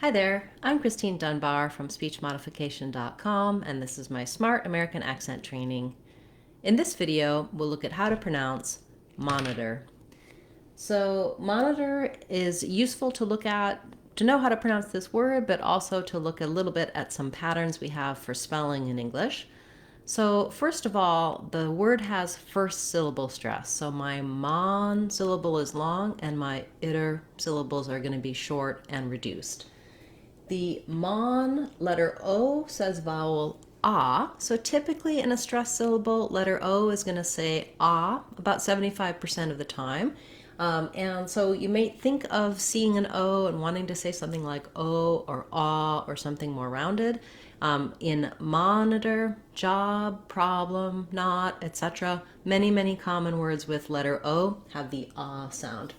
Hi there, I'm Christine Dunbar from SpeechModification.com, and this is my Smart American Accent Training. In this video, we'll look at how to pronounce monitor. So monitor is useful to look at, to know how to pronounce this word, but also to look a little bit at some patterns we have for spelling in English. So first of all, the word has first syllable stress. So my mon syllable is long and my iter syllables are going to be short and reduced. The mon letter O says vowel ah. So typically in a stressed syllable, letter O is going to say ah about 75% of the time. And so you may think of seeing an O and wanting to say something like O or ah or something more rounded. In monitor, job, problem, not, etc., many common words with letter O have the ah sound.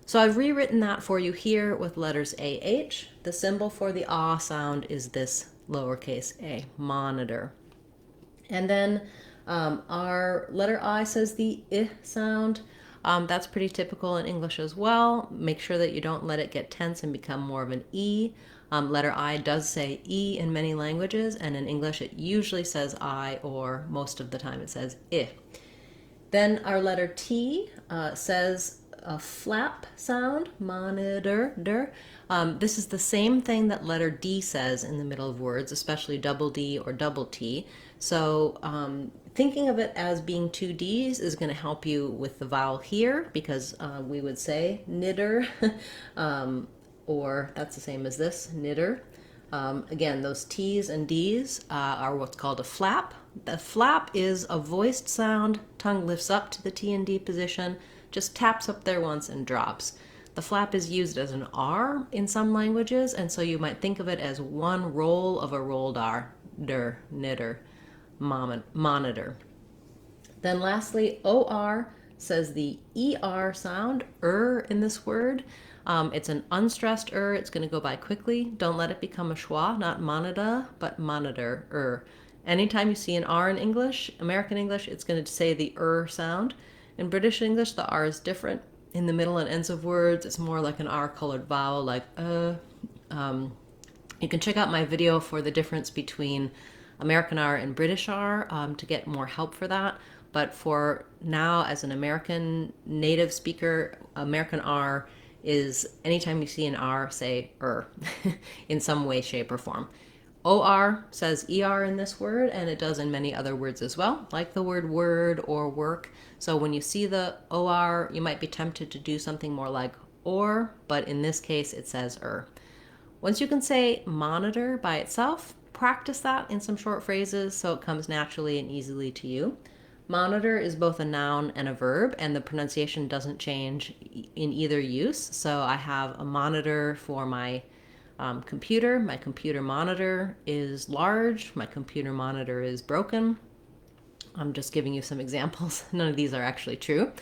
So I've rewritten that for you here with letters AH. The symbol for the ah sound is this lowercase a, monitor. And then our letter I says the I sound. That's pretty typical in English as well. Make sure that you don't let it get tense and become more of an E. Letter I does say E in many languages, and in English it usually says I, or most of the time it says I. Then our letter T says a flap sound, monitor. This is the same thing that letter D says in the middle of words, especially double D or double T. So thinking of it as being two Ds is going to help you with the vowel here, because we would say knitter, or that's the same as this, knitter. Again, those T's and D's are what's called a flap. The flap is a voiced sound, tongue lifts up to the T and D position, just taps up there once and drops. The flap is used as an R in some languages, and so you might think of it as one roll of a rolled R, knitter, monitor. Then lastly, OR says the ER sound, in this word. It's an unstressed it's going to go by quickly. Don't let it become a schwa, not monitor, but monitor, Anytime you see an R in English, American English, it's going to say the sound. In British English, the R is different. In the middle and ends of words, it's more like an R-colored vowel, like You can check out my video for the difference between American R and British R to get more help for that. But for now, as an American native speaker, American R is anytime you see an R, say in some way, shape, or form. OR says ER in this word, and it does in many other words as well, like the word or work. So when you see the OR, you might be tempted to do something more like or, but in this case it says Once you can say monitor by itself, practice that in some short phrases so it comes naturally and easily to you. Monitor is both a noun and a verb, and the pronunciation doesn't change in either use. So I have a monitor for my computer. My computer monitor is large. My computer monitor is broken. I'm just giving you some examples. None of these are actually true.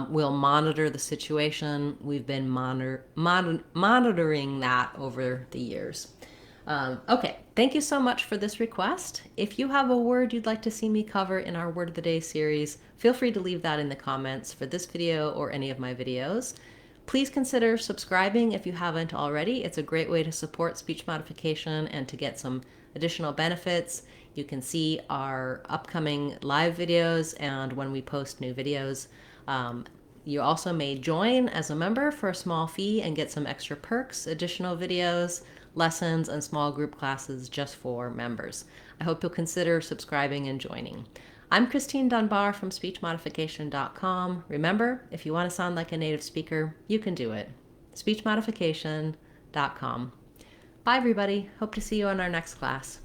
We'll monitor the situation. We've been monitoring that over the years. Okay, thank you so much for this request. If you have a word you'd like to see me cover in our Word of the Day series, feel free to leave that in the comments for this video or any of my videos. Please consider subscribing if you haven't already. It's a great way to support speech modification and to get some additional benefits. You can see our upcoming live videos and when we post new videos. You also may join as a member for a small fee and get some extra perks, additional videos, lessons, and small group classes just for members. I hope you'll consider subscribing and joining. I'm Christine Dunbar from SpeechModification.com. Remember, if you want to sound like a native speaker, you can do it. SpeechModification.com. Bye, everybody. Hope to see you in our next class.